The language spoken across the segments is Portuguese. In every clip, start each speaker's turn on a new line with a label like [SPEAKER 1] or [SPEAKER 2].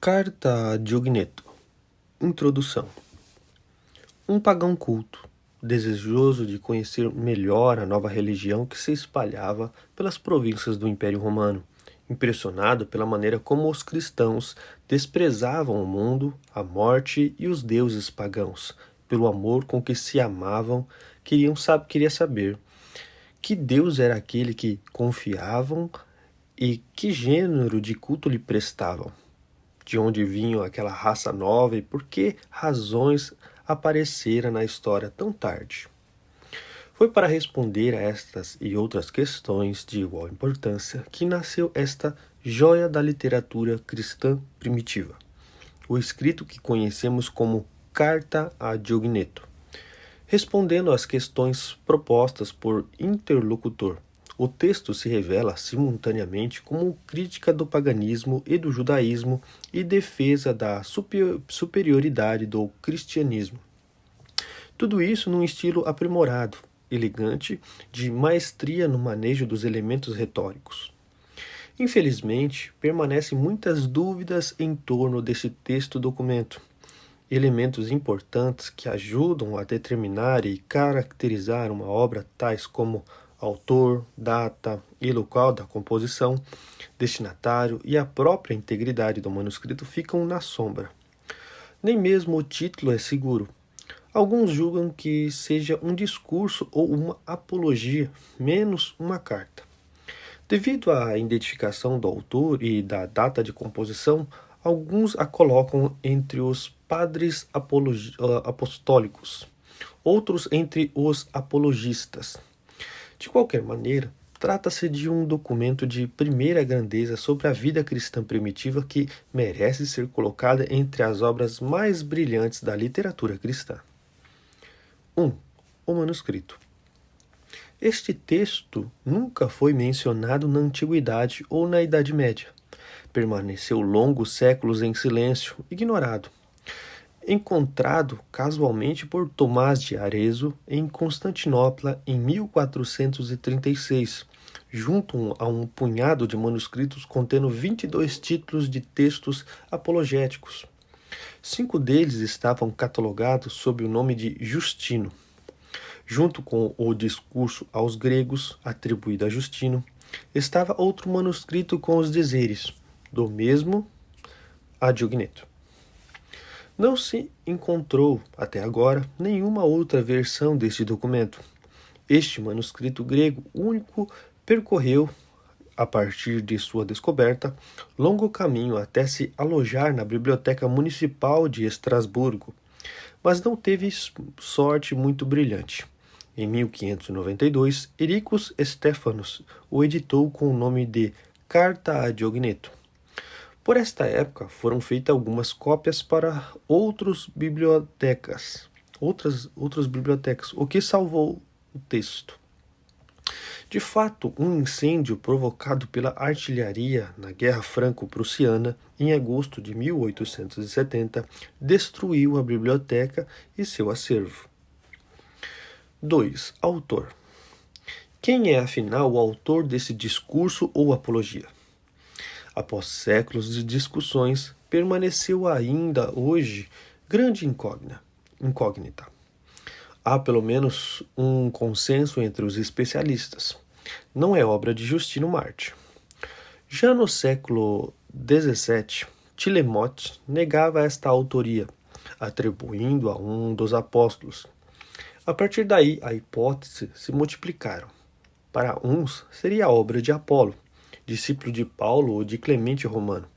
[SPEAKER 1] Carta a Diogneto. Introdução. Um pagão culto, desejoso de conhecer melhor a nova religião que se espalhava pelas províncias do Império Romano, impressionado pela maneira como os cristãos desprezavam o mundo, a morte e os deuses pagãos, pelo amor com que se amavam, queria saber que Deus era aquele que confiavam e que gênero de culto lhe prestavam. De onde vinham aquela raça nova e por que razões aparecera na história tão tarde. Foi para responder a estas e outras questões de igual importância que nasceu esta joia da literatura cristã primitiva, o escrito que conhecemos como Carta a Diogneto, respondendo às questões propostas por interlocutor. O texto se revela simultaneamente como crítica do paganismo e do judaísmo e defesa da superioridade do cristianismo. Tudo isso num estilo aprimorado, elegante, de maestria no manejo dos elementos retóricos. Infelizmente, permanecem muitas dúvidas em torno desse texto-documento. Elementos importantes que ajudam a determinar e caracterizar uma obra, tais como autor, data e local da composição, destinatário e a própria integridade do manuscrito ficam na sombra. Nem mesmo o título é seguro. Alguns julgam que seja um discurso ou uma apologia, menos uma carta. Devido à identificação do autor e da data de composição, alguns a colocam entre os padres apostólicos, outros entre os apologistas. De qualquer maneira, trata-se de um documento de primeira grandeza sobre a vida cristã primitiva que merece ser colocada entre as obras mais brilhantes da literatura cristã. 1. O manuscrito. Este texto nunca foi mencionado na Antiguidade ou na Idade Média. Permaneceu longos séculos em silêncio, ignorado. Encontrado casualmente por Tomás de Arezzo em Constantinopla em 1436, junto a um punhado de manuscritos contendo 22 títulos de textos apologéticos. 5 deles estavam catalogados sob o nome de Justino. Junto com o discurso aos gregos, atribuído a Justino, estava outro manuscrito com os dizeres, do mesmo a Diogneto. Não se encontrou, até agora, nenhuma outra versão deste documento. Este manuscrito grego único percorreu, a partir de sua descoberta, longo caminho até se alojar na Biblioteca Municipal de Estrasburgo, mas não teve sorte muito brilhante. Em 1592, Ericus Stephanus o editou com o nome de Carta a Diogneto. Por esta época, foram feitas algumas cópias para outras bibliotecas, o que salvou o texto. De fato, um incêndio provocado pela artilharia na Guerra Franco-Prussiana, em agosto de 1870, destruiu a biblioteca e seu acervo. 2. Autor. Quem é, afinal, o autor desse discurso ou apologia? Após séculos de discussões, permaneceu ainda hoje grande incógnita. Há pelo menos um consenso entre os especialistas. Não é obra de Justino Marte. Já no século XVII, Tilemote negava esta autoria, atribuindo a um dos apóstolos. A partir daí, a hipótese se multiplicaram. Para uns, seria a obra de Apolo, discípulo de Paulo ou de Clemente Romano,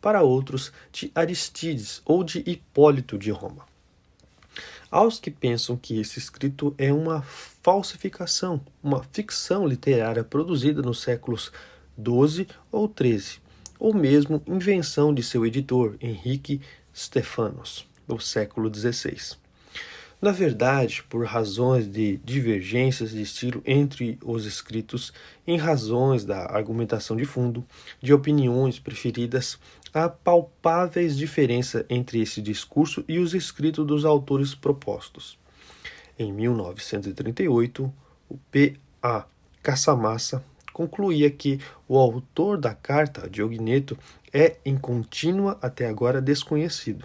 [SPEAKER 1] para outros de Aristides ou de Hipólito de Roma. Aos que pensam que esse escrito é uma falsificação, uma ficção literária produzida nos séculos XII ou XIII, ou mesmo invenção de seu editor, Henrique Stephanus, do século XVI. Na verdade, por razões de divergências de estilo entre os escritos, em razões da argumentação de fundo, de opiniões preferidas, há palpáveis diferenças entre esse discurso e os escritos dos autores propostos. Em 1938, o P. A. Cassamassa concluía que o autor da carta, Diogneto, é em contínua até agora desconhecido.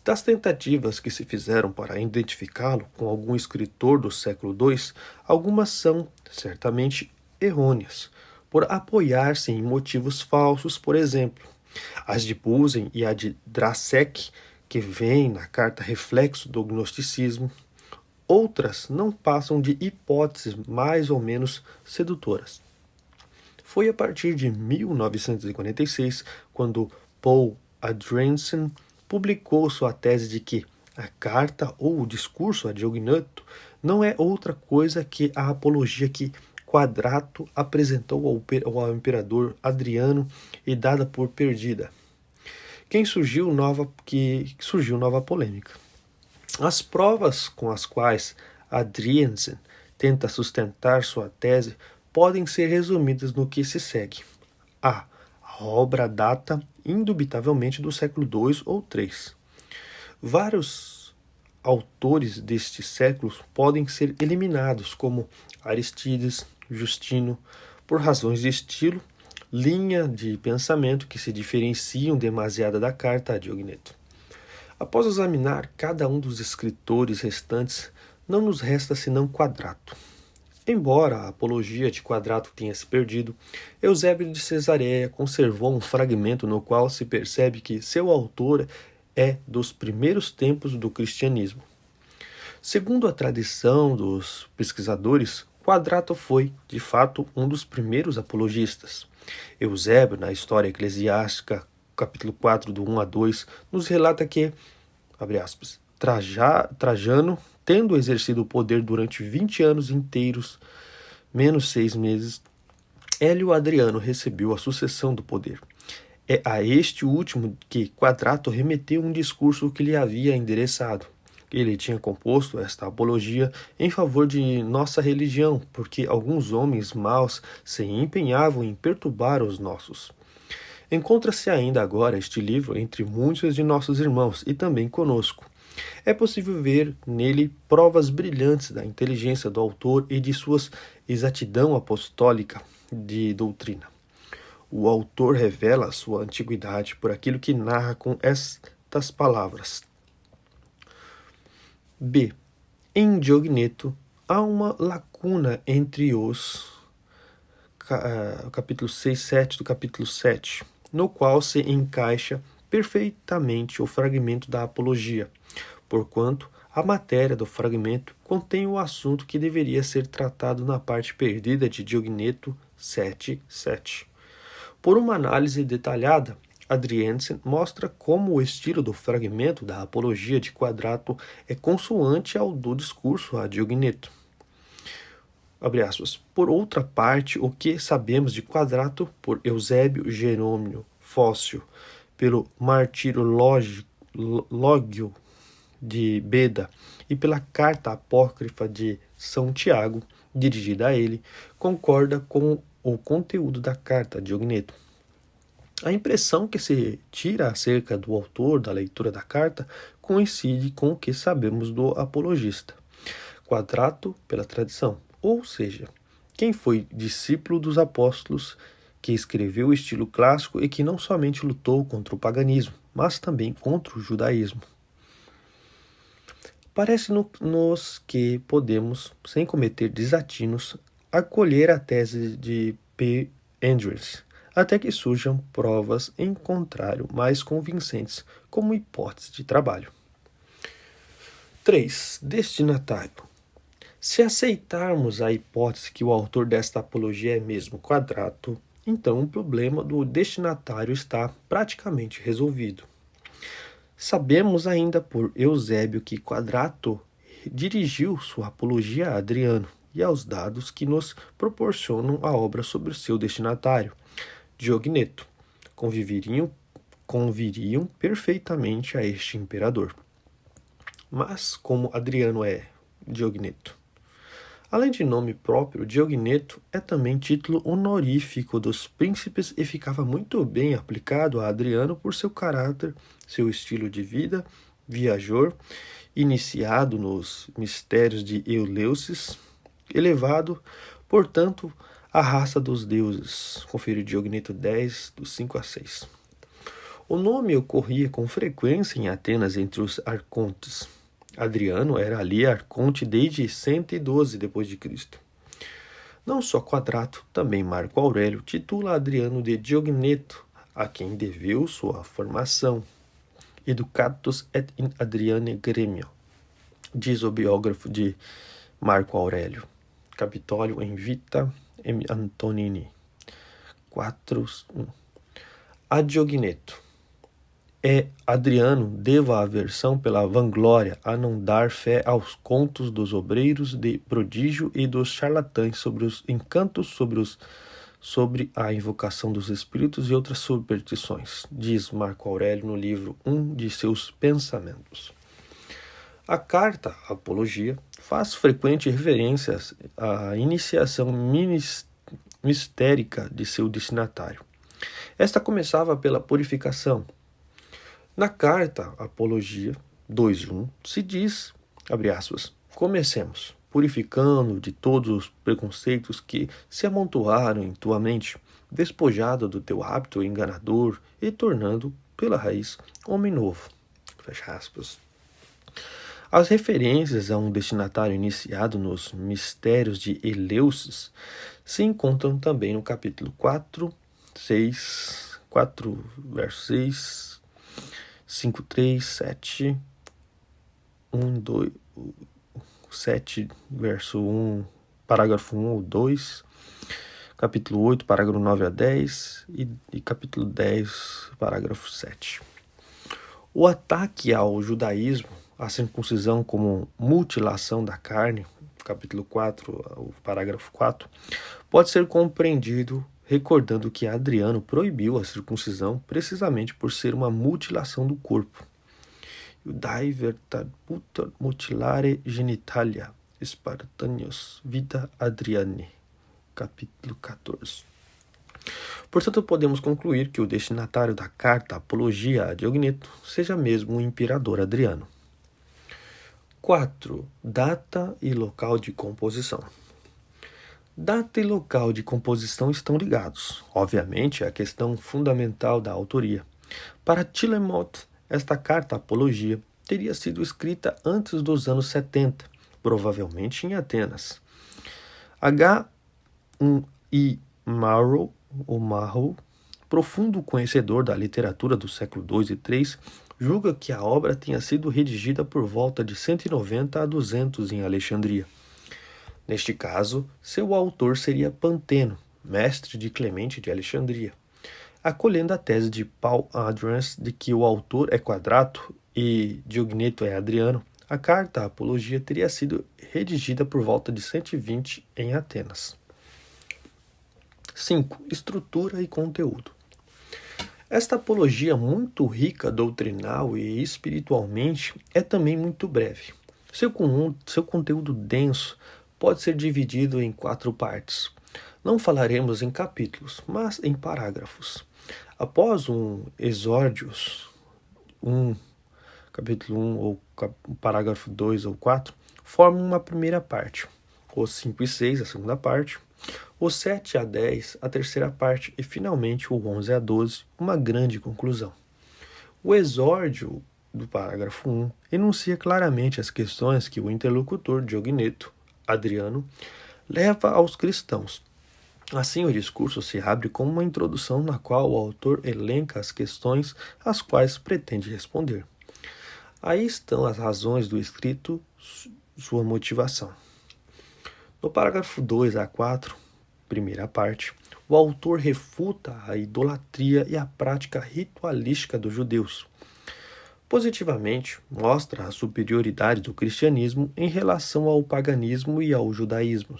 [SPEAKER 1] Das tentativas que se fizeram para identificá-lo com algum escritor do século II, algumas são, certamente, errôneas, por apoiar-se em motivos falsos, por exemplo. As de Pusen e a de Drasek, que vêm na carta reflexo do gnosticismo. Outras não passam de hipóteses mais ou menos sedutoras. Foi a partir de 1946, quando Paul Andresen publicou sua tese de que a carta ou o discurso a Diogneto não é outra coisa que a apologia que Quadrato apresentou ao imperador Adriano e dada por perdida. Que surgiu nova polêmica. As provas com as quais Andresen tenta sustentar sua tese podem ser resumidas no que se segue. A obra data indubitavelmente do século II ou III. Vários autores destes séculos podem ser eliminados, como Aristides, Justino, por razões de estilo, linha de pensamento que se diferenciam demasiado da carta a Diogneto. Após examinar cada um dos escritores restantes, não nos resta senão Quadrato. Embora a apologia de Quadrato tenha se perdido, Eusébio de Cesareia conservou um fragmento no qual se percebe que seu autor é dos primeiros tempos do cristianismo. Segundo a tradição dos pesquisadores, Quadrato foi, de fato, um dos primeiros apologistas. Eusébio, na História Eclesiástica, capítulo 4, do 1 a 2, nos relata que, abre aspas, Trajano, tendo exercido o poder durante 20 anos inteiros, menos 6 meses, Hélio Adriano recebeu a sucessão do poder. É a este último que Quadrato remeteu um discurso que lhe havia endereçado. Ele tinha composto esta apologia em favor de nossa religião, porque alguns homens maus se empenhavam em perturbar os nossos. Encontra-se ainda agora este livro entre muitos de nossos irmãos e também conosco. É possível ver nele provas brilhantes da inteligência do autor e de sua exatidão apostólica de doutrina. O autor revela sua antiguidade por aquilo que narra com estas palavras. B. Em Diogneto, há uma lacuna entre os capítulo 6, 7 do capítulo 7, no qual se encaixa perfeitamente o fragmento da apologia, porquanto a matéria do fragmento contém o assunto que deveria ser tratado na parte perdida de Diogneto 7.7. Por uma análise detalhada, Andresen mostra como o estilo do fragmento da apologia de Quadrato é consoante ao do discurso a Diogneto. Abre aspas. Por outra parte, o que sabemos de Quadrato por Eusébio Jerônimo Fócio, pelo Martírio Lógio de Beda e pela carta apócrifa de São Tiago, dirigida a ele, concorda com o conteúdo da carta a Diogneto. A impressão que se tira acerca do autor da leitura da carta coincide com o que sabemos do apologista. Quadrato pela tradição, ou seja, quem foi discípulo dos apóstolos, que escreveu o estilo clássico e que não somente lutou contra o paganismo, mas também contra o judaísmo. Parece-nos que podemos, sem cometer desatinos, acolher a tese de P. Andresen, até que surjam provas em contrário mais convincentes como hipótese de trabalho. 3. Destinatário. Se aceitarmos a hipótese que o autor desta apologia é mesmo Quadrato, então o problema do destinatário está praticamente resolvido. Sabemos ainda por Eusébio que Quadrato dirigiu sua apologia a Adriano e aos dados que nos proporcionam a obra sobre o seu destinatário, Diogneto, conviriam perfeitamente a este imperador. Mas como Adriano é Diogneto? Além de nome próprio, Diogneto é também título honorífico dos príncipes e ficava muito bem aplicado a Adriano por seu caráter, seu estilo de vida, viajor, iniciado nos mistérios de Eleusis, elevado, portanto, A raça dos deuses, confere Diogneto 10, do 5 a 6. O nome ocorria com frequência em Atenas entre os arcontes. Adriano era ali arconte desde 112 d.C. Não só Quadrato, também Marco Aurélio titula Adriano de Diogneto, a quem deveu sua formação. Educatus et in Adriane gremio, diz o biógrafo de Marco Aurélio. Capitólio em Vita Antonini 4:1. A Diogneto. Adriano devo a aversão pela vanglória a não dar fé aos contos dos obreiros de prodígio e dos charlatães sobre os encantos, sobre a invocação dos espíritos e outras superstições, diz Marco Aurélio no livro 1 de seus Pensamentos. A carta Apologia faz frequentes referências à iniciação mistérica de seu destinatário. Esta começava pela purificação. Na carta Apologia 2:1 se diz, abre aspas, comecemos, purificando de todos os preconceitos que se amontoaram em tua mente, despojado do teu hábito enganador e tornando, pela raiz, homem novo. Fecha aspas. As referências a um destinatário iniciado nos mistérios de Eleusis se encontram também no capítulo 4, verso 6, 5, 3, 7, 7, verso 1, parágrafo 1 ou 2, capítulo 8, parágrafo 9 a 10 e capítulo 10, parágrafo 7. O ataque ao judaísmo, a circuncisão como mutilação da carne, capítulo 4, o parágrafo 4, pode ser compreendido recordando que Adriano proibiu a circuncisão precisamente por ser uma mutilação do corpo. Iudae vertabutur mutilare genitalia, Spartanius, Vita Adriani, capítulo 14. Portanto, podemos concluir que o destinatário da carta Apologia a Diogneto seja mesmo o imperador Adriano. 4. Data e local de composição. Data e local de composição estão ligados, obviamente, à questão fundamental da autoria. Para Tilemot, esta carta Apologia teria sido escrita antes dos anos 70, provavelmente em Atenas. H.I. Marrow, profundo conhecedor da literatura do século II e III, julga que a obra tenha sido redigida por volta de 190 a 200 em Alexandria. Neste caso, seu autor seria Panteno, mestre de Clemente de Alexandria. Acolhendo a tese de Paul Adrians de que o autor é Quadrato e Diogneto é Adriano, a carta Apologia teria sido redigida por volta de 120 em Atenas. 5. Estrutura e conteúdo. Esta apologia, muito rica doutrinal e espiritualmente, é também muito breve. Seu conteúdo denso pode ser dividido em 4 partes. Não falaremos em capítulos, mas em parágrafos. Após um exórdios, capítulo 1 ou parágrafo 2 ou 4, formam uma primeira parte. Os 5 e 6, a segunda parte. Os 7 a 10, a terceira parte. E, finalmente, o 11 a 12, uma grande conclusão. O exórdio do parágrafo 1 enuncia claramente as questões que o interlocutor Diogneto, Adriano, leva aos cristãos. Assim, o discurso se abre com uma introdução na qual o autor elenca as questões às quais pretende responder. Aí estão as razões do escrito, sua motivação. No parágrafo 2 a 4, primeira parte, o autor refuta a idolatria e a prática ritualística dos judeus. Positivamente, mostra a superioridade do cristianismo em relação ao paganismo e ao judaísmo.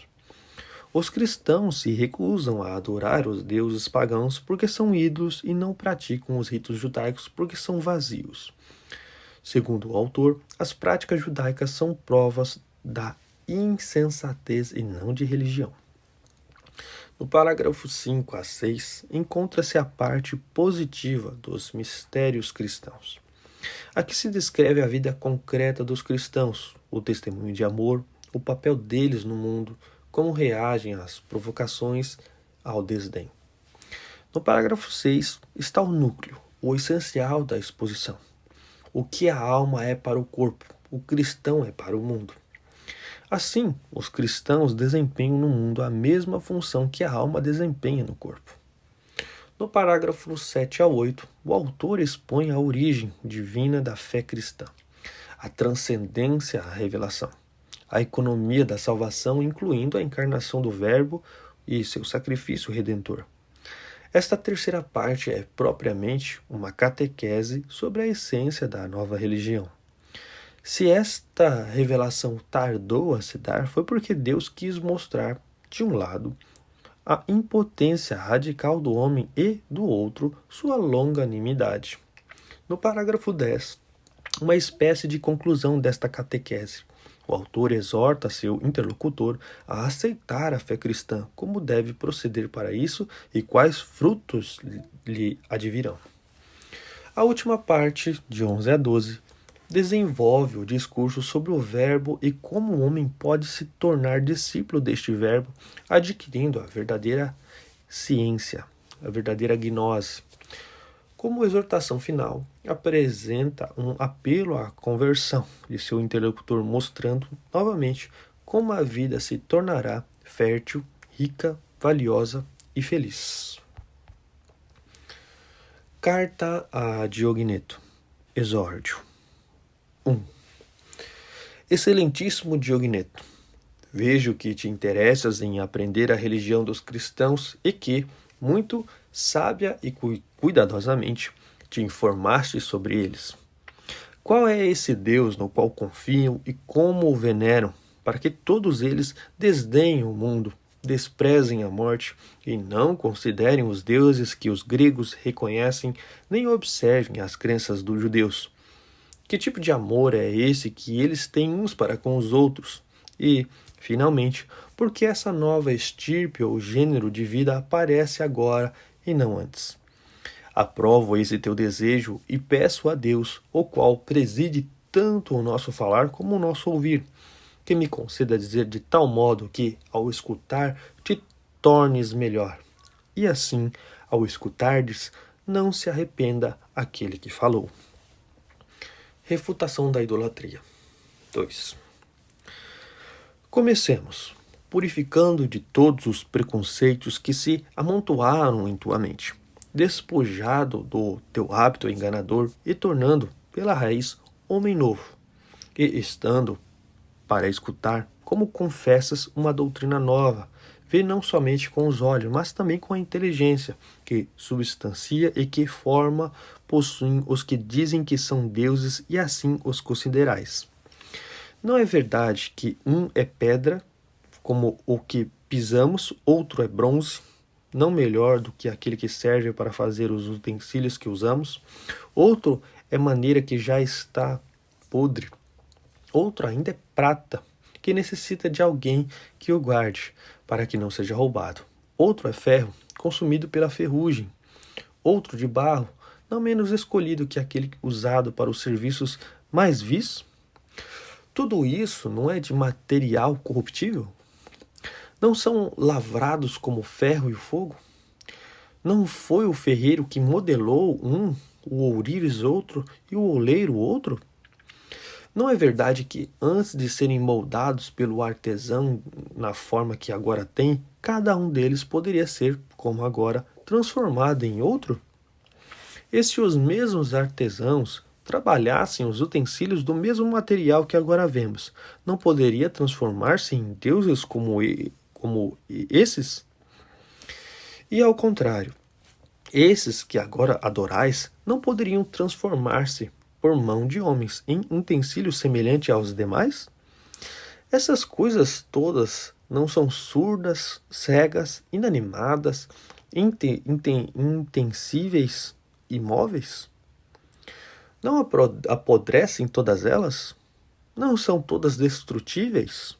[SPEAKER 1] Os cristãos se recusam a adorar os deuses pagãos porque são ídolos e não praticam os ritos judaicos porque são vazios. Segundo o autor, as práticas judaicas são provas da insensatez e não de religião. No parágrafo 5 a 6, encontra-se a parte positiva dos mistérios cristãos. Aqui se descreve a vida concreta dos cristãos, o testemunho de amor, o papel deles no mundo, como reagem às provocações, ao desdém. No parágrafo 6 está o núcleo, o essencial da exposição. O que a alma é para o corpo, o cristão é para o mundo. Assim, os cristãos desempenham no mundo a mesma função que a alma desempenha no corpo. No parágrafo 7 a 8, o autor expõe a origem divina da fé cristã, a transcendência à revelação, a economia da salvação, incluindo a encarnação do Verbo e seu sacrifício redentor. Esta terceira parte é propriamente uma catequese sobre a essência da nova religião. Se esta revelação tardou a se dar, foi porque Deus quis mostrar, de um lado, a impotência radical do homem e, do outro, sua longanimidade. No parágrafo 10, uma espécie de conclusão desta catequese. O autor exorta seu interlocutor a aceitar a fé cristã, como deve proceder para isso e quais frutos lhe advirão. A última parte, de 11 a 12, desenvolve o discurso sobre o verbo e como o homem pode se tornar discípulo deste verbo, adquirindo a verdadeira ciência, a verdadeira gnose. Como exortação final, apresenta um apelo à conversão de seu interlocutor, mostrando novamente como a vida se tornará fértil, rica, valiosa e feliz. Carta a Diogneto. Exórdio. 1. Excelentíssimo Diogneto, vejo que te interessas em aprender a religião dos cristãos e que, muito sábia e cuidadosamente, te informaste sobre eles. Qual é esse Deus no qual confiam e como o veneram, para que todos eles desdenhem o mundo, desprezem a morte e não considerem os deuses que os gregos reconhecem, nem observem as crenças dos judeus? Que tipo de amor é esse que eles têm uns para com os outros? E, finalmente, por que essa nova estirpe ou gênero de vida aparece agora e não antes? Aprovo esse teu desejo e peço a Deus, o qual preside tanto o nosso falar como o nosso ouvir, que me conceda dizer de tal modo que, ao escutar, te tornes melhor. E assim, ao escutardes, não se arrependa aquele que falou. Refutação da idolatria. 2. Comecemos, purificando de todos os preconceitos que se amontoaram em tua mente, despojado do teu hábito enganador e tornando, pela raiz, homem novo, e estando para escutar como confessas uma doutrina nova, vê não somente com os olhos, mas também com a inteligência, que substancia e que forma possuem os que dizem que são deuses e assim os considerais. Não é verdade que um é pedra, como o que pisamos, outro é bronze, não melhor do que aquele que serve para fazer os utensílios que usamos, outro é maneira que já está podre, outro ainda é prata, que necessita de alguém que o guarde, para que não seja roubado. Outro é ferro, consumido pela ferrugem. Outro de barro, não menos escolhido que aquele usado para os serviços mais vis. Tudo isso não é de material corruptível? Não são lavrados como o ferro e o fogo? Não foi o ferreiro que modelou um, o ourives outro e o oleiro outro? Não é verdade que, antes de serem moldados pelo artesão na forma que agora tem, cada um deles poderia ser, como agora, transformado em outro? E se os mesmos artesãos trabalhassem os utensílios do mesmo material que agora vemos, não poderia transformar-se em deuses como esses? E ao contrário, esses que agora adorais não poderiam transformar-se por mão de homens em utensílios semelhantes aos demais? Essas coisas todas não são surdas, cegas, inanimadas, intensíveis, imóveis? Não apodrecem todas elas? Não são todas destrutíveis?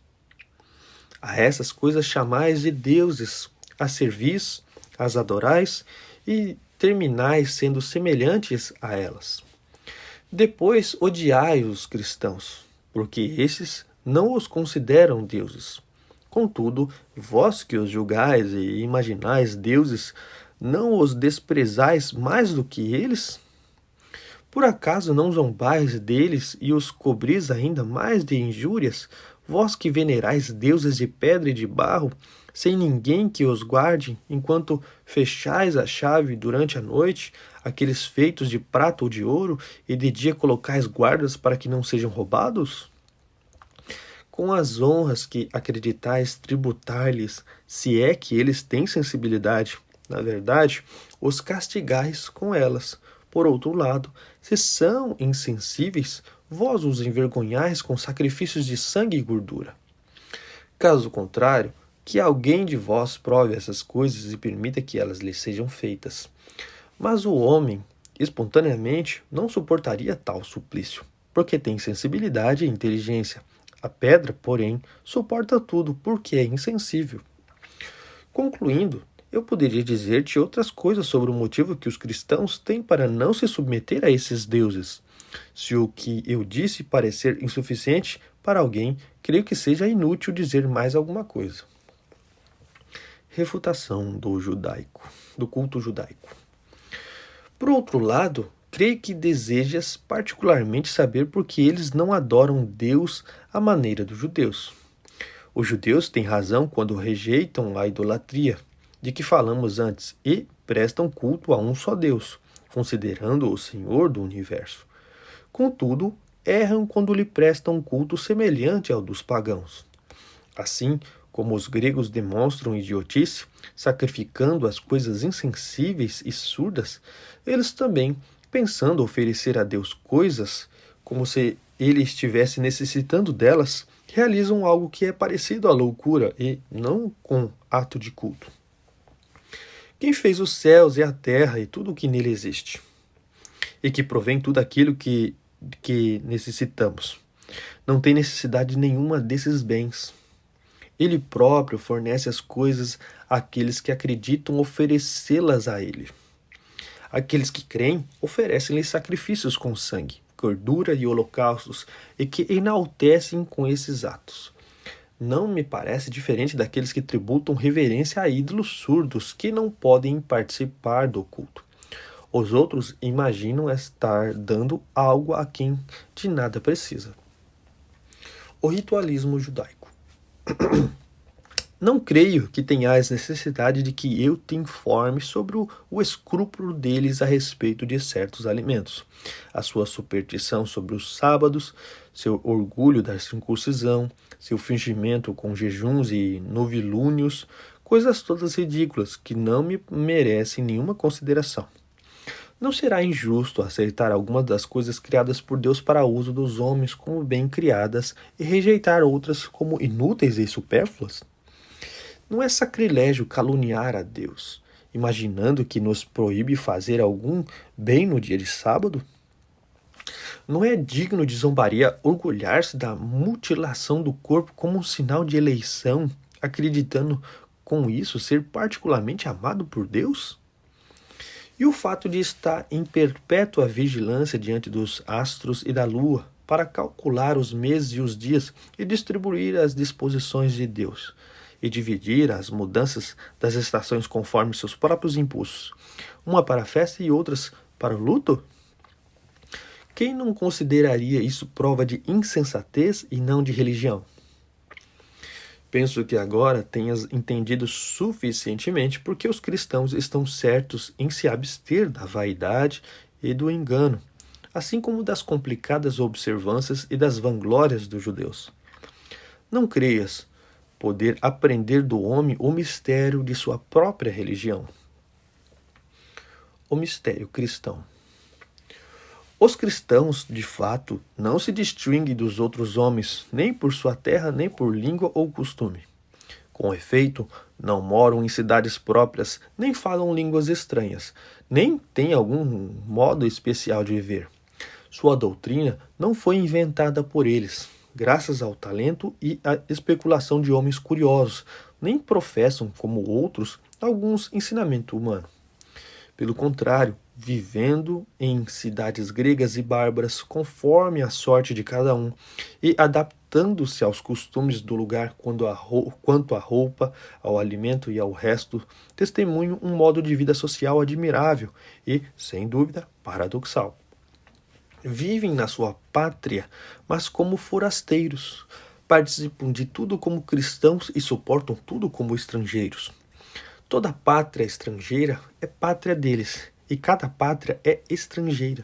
[SPEAKER 1] A essas coisas chamais de deuses, a servis, as adorais e terminais sendo semelhantes a elas. Depois odiai os cristãos, porque esses não os consideram deuses. Contudo, vós que os julgais e imaginais deuses, não os desprezais mais do que eles? Por acaso não zombais deles e os cobris ainda mais de injúrias, vós que venerais deuses de pedra e de barro, sem ninguém que os guarde, enquanto fechais a chave durante a noite, aqueles feitos de prata ou de ouro, e de dia colocais guardas para que não sejam roubados? Com as honras que acreditais tributar-lhes, se é que eles têm sensibilidade, na verdade, os castigais com elas. Por outro lado, se são insensíveis, vós os envergonhais com sacrifícios de sangue e gordura. Caso contrário, que alguém de vós prove essas coisas e permita que elas lhe sejam feitas. Mas o homem, espontaneamente, não suportaria tal suplício, porque tem sensibilidade e inteligência. A pedra, porém, suporta tudo porque é insensível. Concluindo, eu poderia dizer-te outras coisas sobre o motivo que os cristãos têm para não se submeter a esses deuses. Se o que eu disse parecer insuficiente para alguém, creio que seja inútil dizer mais alguma coisa. Refutação do culto judaico. Por outro lado, creio que desejas particularmente saber por que eles não adoram Deus à maneira dos judeus. Os judeus têm razão quando rejeitam a idolatria, de que falamos antes, e prestam culto a um só Deus, considerando-o Senhor do universo. Contudo, erram quando lhe prestam um culto semelhante ao dos pagãos. Assim, como os gregos demonstram idiotice, sacrificando as coisas insensíveis e surdas, eles também, pensando oferecer a Deus coisas, como se ele estivesse necessitando delas, realizam algo que é parecido à loucura e não com ato de culto. Quem fez os céus e a terra e tudo o que nele existe, e que provém tudo aquilo que necessitamos, não tem necessidade nenhuma desses bens. Ele próprio fornece as coisas àqueles que acreditam oferecê-las a ele. Aqueles que creem oferecem-lhe sacrifícios com sangue, gordura e holocaustos, e que enaltecem com esses atos. Não me parece diferente daqueles que tributam reverência a ídolos surdos que não podem participar do culto. Os outros imaginam estar dando algo a quem de nada precisa. O ritualismo judaico. Não creio que tenhais necessidade de que eu te informe sobre o escrúpulo deles a respeito de certos alimentos, a sua superstição sobre os sábados, seu orgulho da circuncisão, seu fingimento com jejuns e novilúnios, coisas todas ridículas que não me merecem nenhuma consideração. Não será injusto aceitar algumas das coisas criadas por Deus para uso dos homens como bem criadas e rejeitar outras como inúteis e supérfluas? Não é sacrilégio caluniar a Deus, imaginando que nos proíbe fazer algum bem no dia de sábado? Não é digno de zombaria orgulhar-se da mutilação do corpo como um sinal de eleição, acreditando com isso ser particularmente amado por Deus? E o fato de estar em perpétua vigilância diante dos astros e da lua, para calcular os meses e os dias e distribuir as disposições de Deus, e dividir as mudanças das estações conforme seus próprios impulsos, uma para a festa e outras para o luto? Quem não consideraria isso prova de insensatez e não de religião? Penso que agora tenhas entendido suficientemente porque os cristãos estão certos em se abster da vaidade e do engano, assim como das complicadas observâncias e das vanglórias dos judeus. Não creias poder aprender do homem o mistério de sua própria religião. O mistério cristão. Os cristãos, de fato, não se distinguem dos outros homens, nem por sua terra, nem por língua ou costume. Com efeito, não moram em cidades próprias, nem falam línguas estranhas, nem têm algum modo especial de viver. Sua doutrina não foi inventada por eles, graças ao talento e à especulação de homens curiosos, nem professam, como outros, alguns ensinamento humano. Pelo contrário, vivendo em cidades gregas e bárbaras conforme a sorte de cada um e adaptando-se aos costumes do lugar quanto à roupa, ao alimento e ao resto, testemunham um modo de vida social admirável e, sem dúvida, paradoxal. Vivem na sua pátria, mas como forasteiros, participam de tudo como cristãos e suportam tudo como estrangeiros. Toda pátria estrangeira é pátria deles, e cada pátria é estrangeira.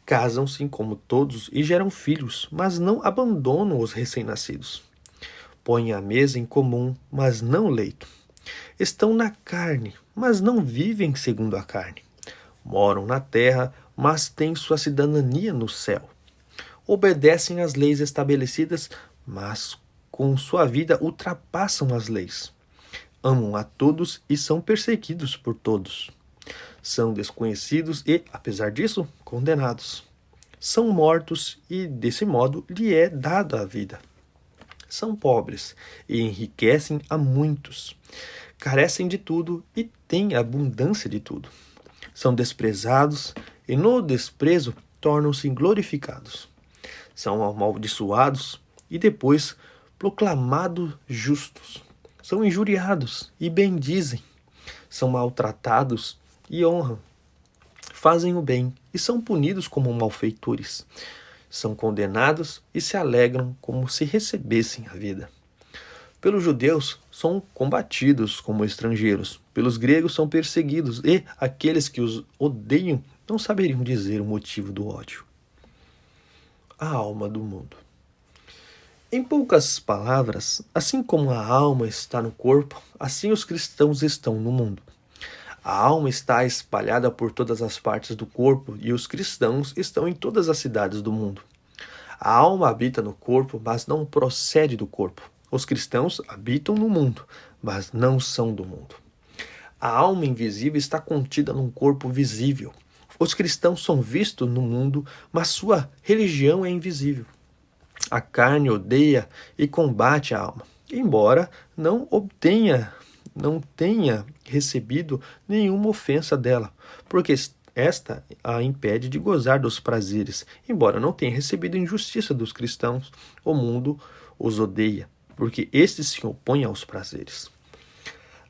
[SPEAKER 1] Casam-se como todos e geram filhos, mas não abandonam os recém-nascidos. Põem a mesa em comum, mas não o leito. Estão na carne, mas não vivem segundo a carne. Moram na terra, mas têm sua cidadania no céu. Obedecem às leis estabelecidas, mas com sua vida ultrapassam as leis. Amam a todos e são perseguidos por todos. São desconhecidos e, apesar disso, condenados. São mortos e, desse modo, lhe é dada a vida. São pobres e enriquecem a muitos. Carecem de tudo e têm abundância de tudo. São desprezados e, no desprezo, tornam-se glorificados. São amaldiçoados e depois proclamados justos. São injuriados e bendizem. São maltratados e honram. Fazem o bem e são punidos como malfeitores. São condenados e se alegram como se recebessem a vida. Pelos judeus são combatidos como estrangeiros. Pelos gregos são perseguidos e aqueles que os odeiam não saberiam dizer o motivo do ódio. A alma do mundo. Em poucas palavras, assim como a alma está no corpo, assim os cristãos estão no mundo. A alma está espalhada por todas as partes do corpo e os cristãos estão em todas as cidades do mundo. A alma habita no corpo, mas não procede do corpo. Os cristãos habitam no mundo, mas não são do mundo. A alma invisível está contida num corpo visível. Os cristãos são vistos no mundo, mas sua religião é invisível. A carne odeia e combate a alma, embora não tenha recebido nenhuma ofensa dela, porque esta a impede de gozar dos prazeres. Embora não tenha recebido injustiça dos cristãos, o mundo os odeia, porque estes se opõem aos prazeres.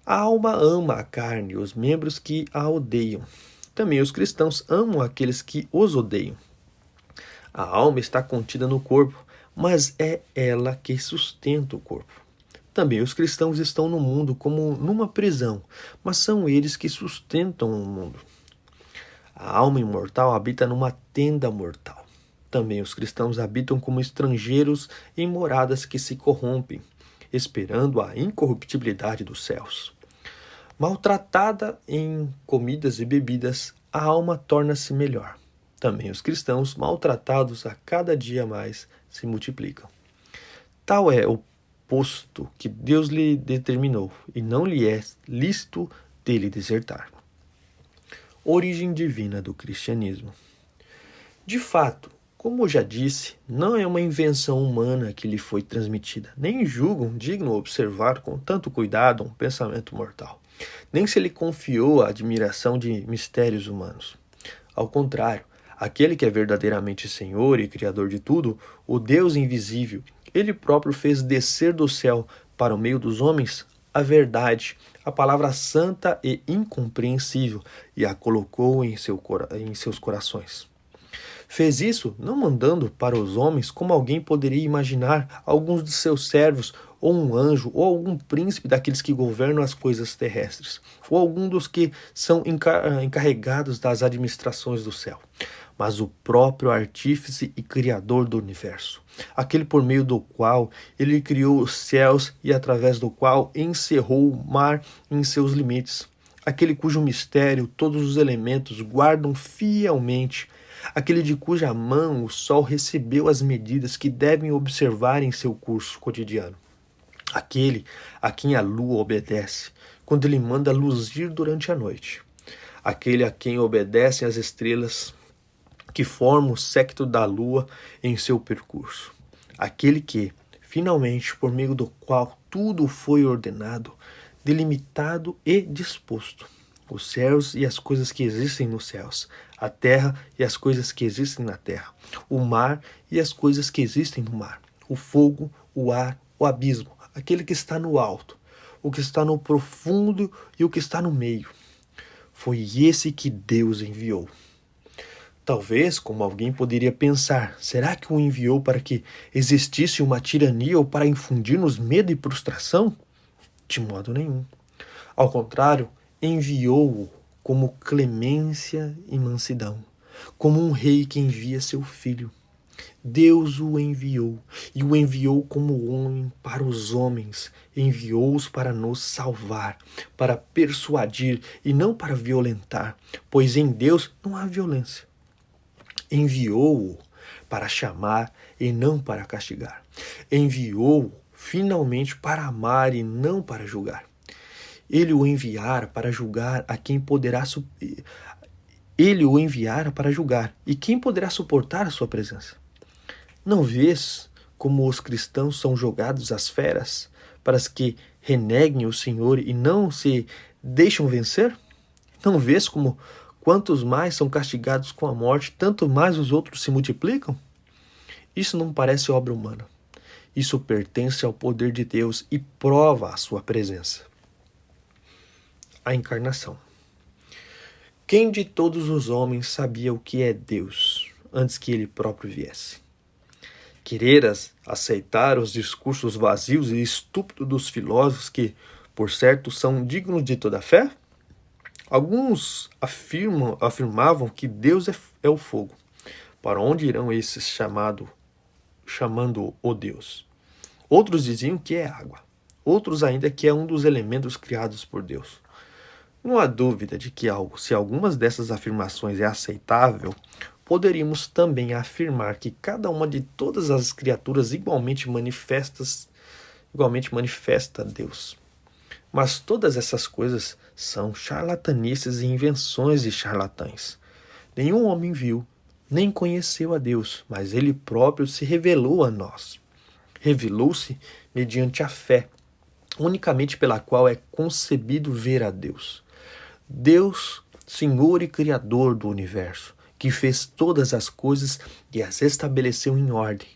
[SPEAKER 1] A alma ama a carne e os membros que a odeiam. Também os cristãos amam aqueles que os odeiam. A alma está contida no corpo, mas é ela que sustenta o corpo. Também os cristãos estão no mundo como numa prisão, mas são eles que sustentam o mundo. A alma imortal habita numa tenda mortal. Também os cristãos habitam como estrangeiros em moradas que se corrompem, esperando a incorruptibilidade dos céus. Maltratada em comidas e bebidas, a alma torna-se melhor. Também os cristãos, maltratados a cada dia mais, se multiplicam. Tal é o posto que Deus lhe determinou, e não lhe é lícito dele desertar. Origem divina do cristianismo. De fato, como já disse, não é uma invenção humana que lhe foi transmitida, nem julgam digno observar com tanto cuidado um pensamento mortal, nem se lhe confiou a admiração de mistérios humanos. Ao contrário, aquele que é verdadeiramente Senhor e Criador de tudo, o Deus invisível, ele próprio fez descer do céu para o meio dos homens a verdade, a palavra santa e incompreensível, e a colocou em seus corações. Fez isso não mandando para os homens como alguém poderia imaginar alguns de seus servos, ou um anjo, ou algum príncipe daqueles que governam as coisas terrestres, ou algum dos que são encarregados das administrações do céu, mas o próprio artífice e criador do universo, aquele por meio do qual ele criou os céus e através do qual encerrou o mar em seus limites, aquele cujo mistério todos os elementos guardam fielmente, aquele de cuja mão o sol recebeu as medidas que devem observar em seu curso cotidiano, aquele a quem a lua obedece quando ele manda luzir durante a noite, aquele a quem obedecem as estrelas que formam o séquito da lua em seu percurso, aquele que, finalmente, por meio do qual tudo foi ordenado, delimitado e disposto, os céus e as coisas que existem nos céus, a terra e as coisas que existem na terra, o mar e as coisas que existem no mar, o fogo, o ar, o abismo, aquele que está no alto, o que está no profundo e o que está no meio. Foi esse que Deus enviou. Talvez, como alguém poderia pensar, será que o enviou para que existisse uma tirania ou para infundir-nos medo e frustração? De modo nenhum. Ao contrário, enviou-o como clemência e mansidão, como um rei que envia seu filho. Deus o enviou, e o enviou como homem para os homens, enviou-os para nos salvar, para persuadir e não para violentar, pois em Deus não há violência. Enviou-o para chamar e não para castigar. Enviou-o finalmente para amar e não para julgar. Ele o enviara para julgar a quem poderá Ele o enviara para julgar, e quem poderá suportar a sua presença? Não vês como os cristãos são jogados às feras para que reneguem o Senhor e não se deixam vencer? Não vês como quantos mais são castigados com a morte, tanto mais os outros se multiplicam? Isso não parece obra humana. Isso pertence ao poder de Deus e prova a sua presença. A encarnação. Quem de todos os homens sabia o que é Deus antes que ele próprio viesse? Quereras aceitar os discursos vazios e estúpidos dos filósofos que, por certo, são dignos de toda fé? Alguns afirmavam que Deus é o fogo. Para onde irão esses chamando o Deus? Outros diziam que é água. Outros ainda que é um dos elementos criados por Deus. Não há dúvida de que se algumas dessas afirmações é aceitável, poderíamos também afirmar que cada uma de todas as criaturas igualmente manifesta Deus. Mas todas essas coisas são charlatanices e invenções de charlatães. Nenhum homem viu, nem conheceu a Deus, mas ele próprio se revelou a nós. Revelou-se mediante a fé, unicamente pela qual é concebido ver a Deus. Deus, Senhor e Criador do universo, que fez todas as coisas e as estabeleceu em ordem.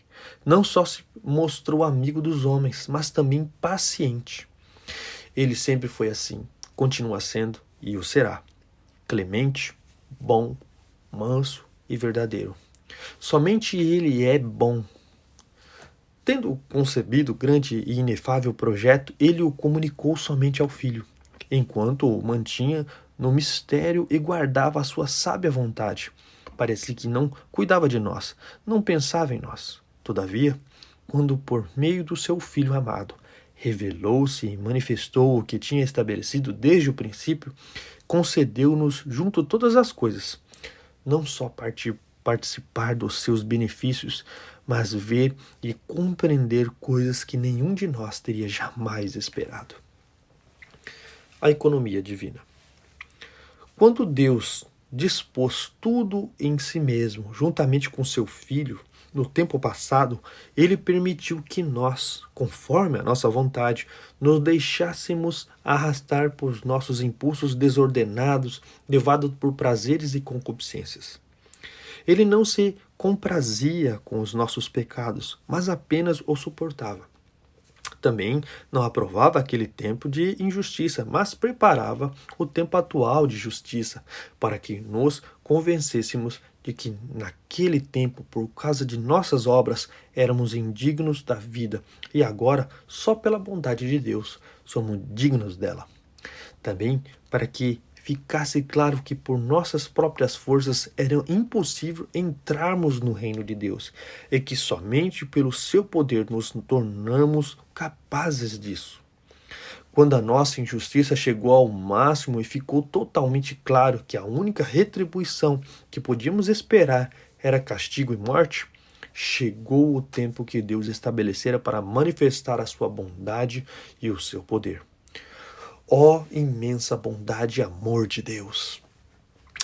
[SPEAKER 1] Não só se mostrou amigo dos homens, mas também paciente. Ele sempre foi assim, continua sendo e o será. Clemente, bom, manso e verdadeiro. Somente ele é bom. Tendo concebido o grande e inefável projeto, ele o comunicou somente ao Filho, enquanto o mantinha no mistério e guardava a sua sábia vontade. Parecia que não cuidava de nós, não pensava em nós. Todavia, quando por meio do seu Filho amado revelou-se e manifestou o que tinha estabelecido desde o princípio, concedeu-nos junto todas as coisas, não só participar dos seus benefícios, mas ver e compreender coisas que nenhum de nós teria jamais esperado. A economia divina. Quando Deus dispôs tudo em si mesmo, juntamente com seu Filho, no tempo passado, ele permitiu que nós, conforme a nossa vontade, nos deixássemos arrastar por nossos impulsos desordenados, levados por prazeres e concupiscências. Ele não se comprazia com os nossos pecados, mas apenas os suportava. Também não aprovava aquele tempo de injustiça, mas preparava o tempo atual de justiça, para que nos convencêssemos de que naquele tempo, por causa de nossas obras, éramos indignos da vida, e agora, só pela bondade de Deus, somos dignos dela. Também para que ficasse claro que por nossas próprias forças era impossível entrarmos no reino de Deus, e que somente pelo seu poder nos tornamos capazes disso. Quando a nossa injustiça chegou ao máximo e ficou totalmente claro que a única retribuição que podíamos esperar era castigo e morte, chegou o tempo que Deus estabelecera para manifestar a sua bondade e o seu poder. Ó imensa bondade e amor de Deus!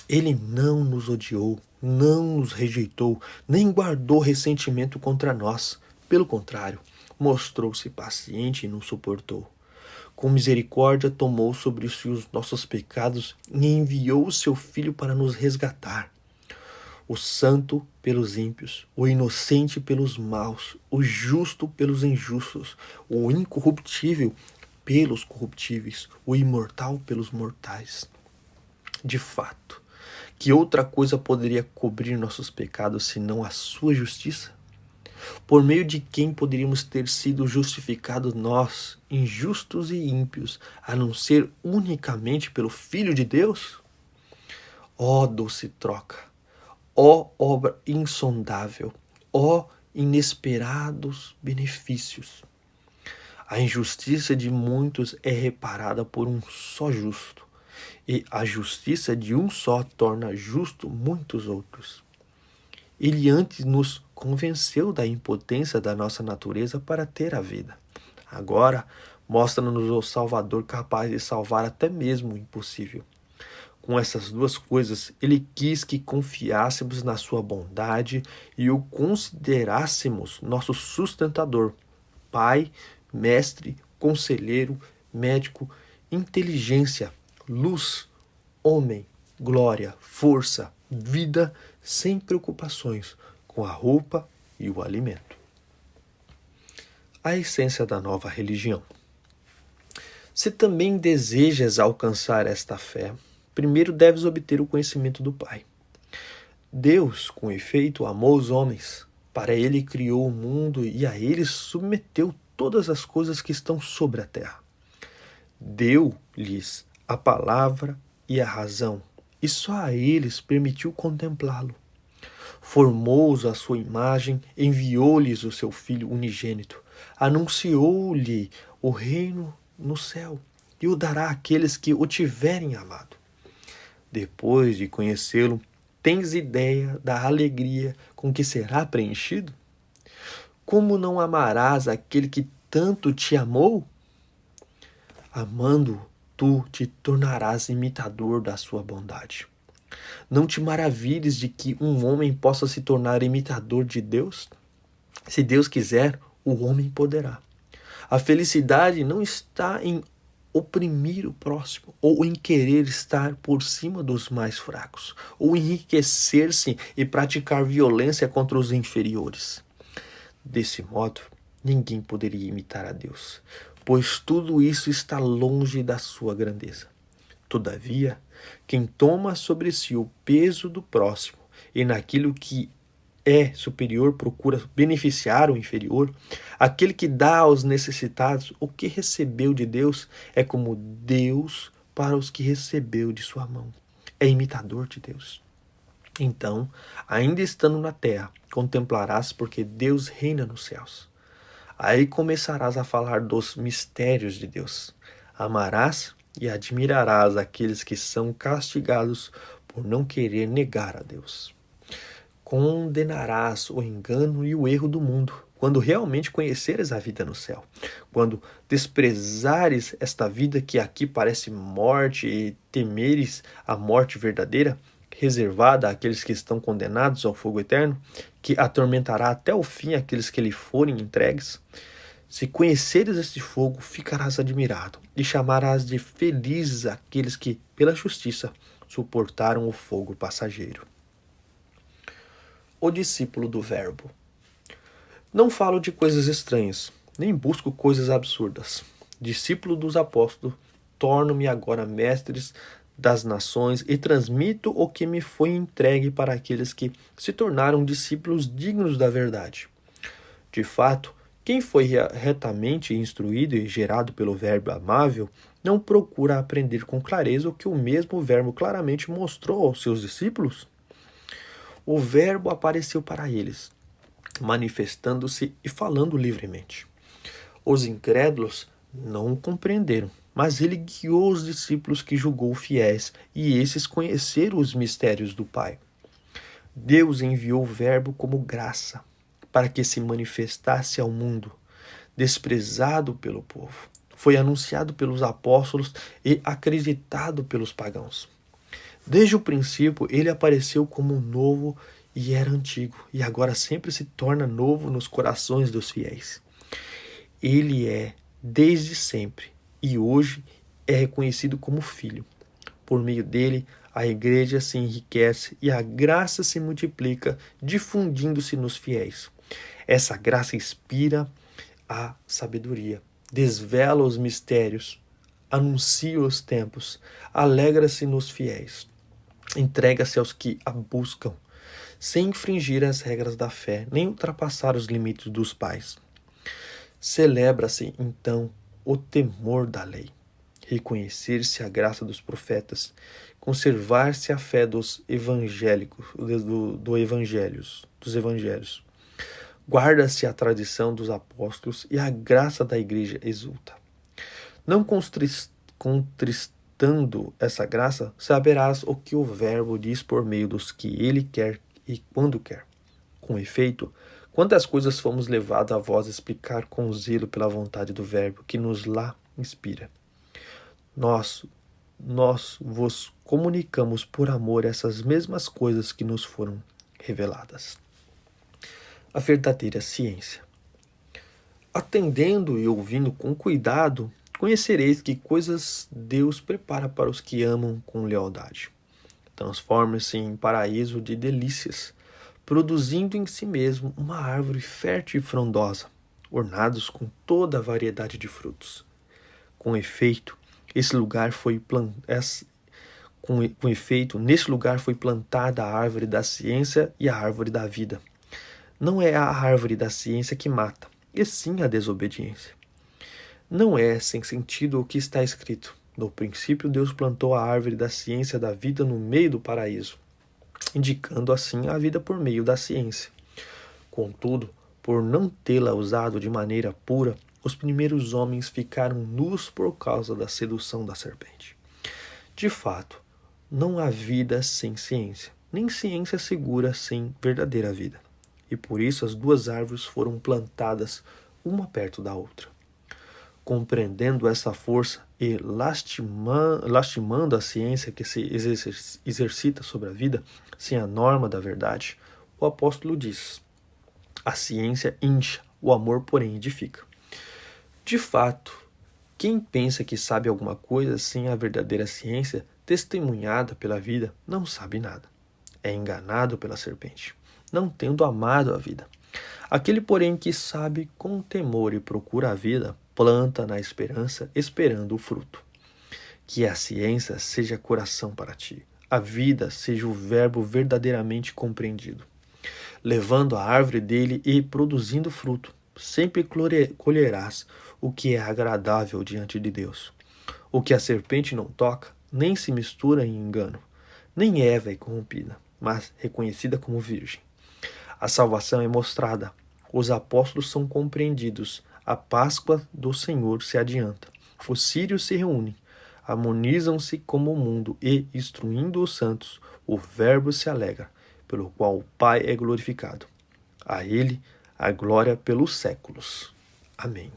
[SPEAKER 1] Ele não nos odiou, não nos rejeitou, nem guardou ressentimento contra nós. Pelo contrário, mostrou-se paciente e nos suportou. Com misericórdia tomou sobre si os nossos pecados e enviou o seu Filho para nos resgatar. O santo pelos ímpios, o inocente pelos maus, o justo pelos injustos, o incorruptível pelos corruptíveis, o imortal pelos mortais. De fato, que outra coisa poderia cobrir nossos pecados senão a sua justiça? Por meio de quem poderíamos ter sido justificados nós, injustos e ímpios, a não ser unicamente pelo Filho de Deus? Ó doce troca! Ó obra insondável! Ó inesperados benefícios! A injustiça de muitos é reparada por um só justo, e a justiça de um só torna justo muitos outros. Ele antes nos convenceu da impotência da nossa natureza para ter a vida. Agora, mostra-nos o Salvador capaz de salvar até mesmo o impossível. Com essas duas coisas, ele quis que confiássemos na sua bondade e o considerássemos nosso sustentador, Pai, Mestre, Conselheiro, Médico, inteligência, luz, homem, glória, força, vida, sem preocupações, com a roupa e o alimento. A essência da nova religião. Se também desejas alcançar esta fé, primeiro deves obter o conhecimento do Pai. Deus, com efeito, amou os homens. Para ele criou o mundo e a eles submeteu todas as coisas que estão sobre a terra. Deu-lhes a palavra e a razão, e só a eles permitiu contemplá-lo. Formou-os à sua imagem, enviou-lhes o seu Filho unigênito, anunciou-lhe o reino no céu, e o dará àqueles que o tiverem amado. Depois de conhecê-lo, tens ideia da alegria com que será preenchido? Como não amarás aquele que tanto te amou? Amando, tu te tornarás imitador da sua bondade. Não te maravilhes de que um homem possa se tornar imitador de Deus? Se Deus quiser, o homem poderá. A felicidade não está em oprimir o próximo, ou em querer estar por cima dos mais fracos, ou enriquecer-se e praticar violência contra os inferiores. Desse modo, ninguém poderia imitar a Deus, pois tudo isso está longe da sua grandeza. Todavia, quem toma sobre si o peso do próximo e naquilo que é superior procura beneficiar o inferior, aquele que dá aos necessitados o que recebeu de Deus é como Deus para os que recebeu de sua mão. É imitador de Deus. Então, ainda estando na terra, contemplarás porque Deus reina nos céus. Aí começarás a falar dos mistérios de Deus. Amarás e admirarás aqueles que são castigados por não querer negar a Deus. Condenarás o engano e o erro do mundo, quando realmente conheceres a vida no céu. Quando desprezares esta vida que aqui parece morte e temeres a morte verdadeira, reservada àqueles que estão condenados ao fogo eterno, que atormentará até o fim aqueles que lhe forem entregues. Se conheceres este fogo, ficarás admirado, e chamarás de felizes aqueles que, pela justiça, suportaram o fogo passageiro. O discípulo do Verbo. Não falo de coisas estranhas, nem busco coisas absurdas. Discípulo dos apóstolos, torno-me agora mestres das nações e transmito o que me foi entregue para aqueles que se tornaram discípulos dignos da verdade. De fato, quem foi retamente instruído e gerado pelo Verbo amável não procura aprender com clareza o que o mesmo Verbo claramente mostrou aos seus discípulos? O Verbo apareceu para eles, manifestando-se e falando livremente. Os incrédulos não o compreenderam, mas ele guiou os discípulos que julgou fiéis, e esses conheceram os mistérios do Pai. Deus enviou o Verbo como graça, para que se manifestasse ao mundo, desprezado pelo povo. Foi anunciado pelos apóstolos e acreditado pelos pagãos. Desde o princípio, ele apareceu como novo e era antigo, e agora sempre se torna novo nos corações dos fiéis. Ele é, desde sempre, e hoje é reconhecido como filho. Por meio dele, a igreja se enriquece e a graça se multiplica, difundindo-se nos fiéis. Essa graça inspira a sabedoria, desvela os mistérios, anuncia os tempos, alegra-se nos fiéis, entrega-se aos que a buscam, sem infringir as regras da fé, nem ultrapassar os limites dos pais. Celebra-se, então, o temor da lei, reconhecer-se a graça dos profetas, conservar-se a fé dos evangélicos, dos evangelhos. Guarda-se a tradição dos apóstolos e a graça da igreja exulta. Não contristando essa graça, saberás o que o Verbo diz por meio dos que ele quer e quando quer. Com efeito, quantas coisas fomos levados a vós explicar com zelo pela vontade do Verbo que nos lá inspira. Nós vos comunicamos por amor essas mesmas coisas que nos foram reveladas. A verdadeira ciência. Atendendo e ouvindo com cuidado, conhecereis que coisas Deus prepara para os que amam com lealdade. Transforma-se em paraíso de delícias, produzindo em si mesmo uma árvore fértil e frondosa, ornados com toda a variedade de frutos. Com efeito, nesse lugar foi plantada a árvore da ciência e a árvore da vida. Não é a árvore da ciência que mata, e sim a desobediência. Não é sem sentido o que está escrito. No princípio, Deus plantou a árvore da ciência da vida no meio do paraíso, indicando assim a vida por meio da ciência. Contudo, por não tê-la usado de maneira pura, os primeiros homens ficaram nus por causa da sedução da serpente. De fato, não há vida sem ciência, nem ciência segura sem verdadeira vida. E por isso as duas árvores foram plantadas uma perto da outra. Compreendendo essa força e lastimando a ciência que se exercita sobre a vida sem a norma da verdade, o apóstolo diz: a ciência incha, o amor, porém, edifica. De fato, quem pensa que sabe alguma coisa sem a verdadeira ciência, testemunhada pela vida, não sabe nada. É enganado pela serpente, não tendo amado a vida. Aquele, porém, que sabe com temor e procura a vida, planta na esperança, esperando o fruto. Que a ciência seja coração para ti, a vida seja o verbo verdadeiramente compreendido, levando a árvore dele e produzindo fruto. Sempre colherás o que é agradável diante de Deus. O que a serpente não toca, nem se mistura em engano, nem Eva é corrompida, mas reconhecida como virgem. A salvação é mostrada, os apóstolos são compreendidos, a Páscoa do Senhor se adianta, os sírios se reúnem, harmonizam-se como o mundo e, instruindo os santos, o Verbo se alegra, pelo qual o Pai é glorificado. A ele a glória pelos séculos. Amém.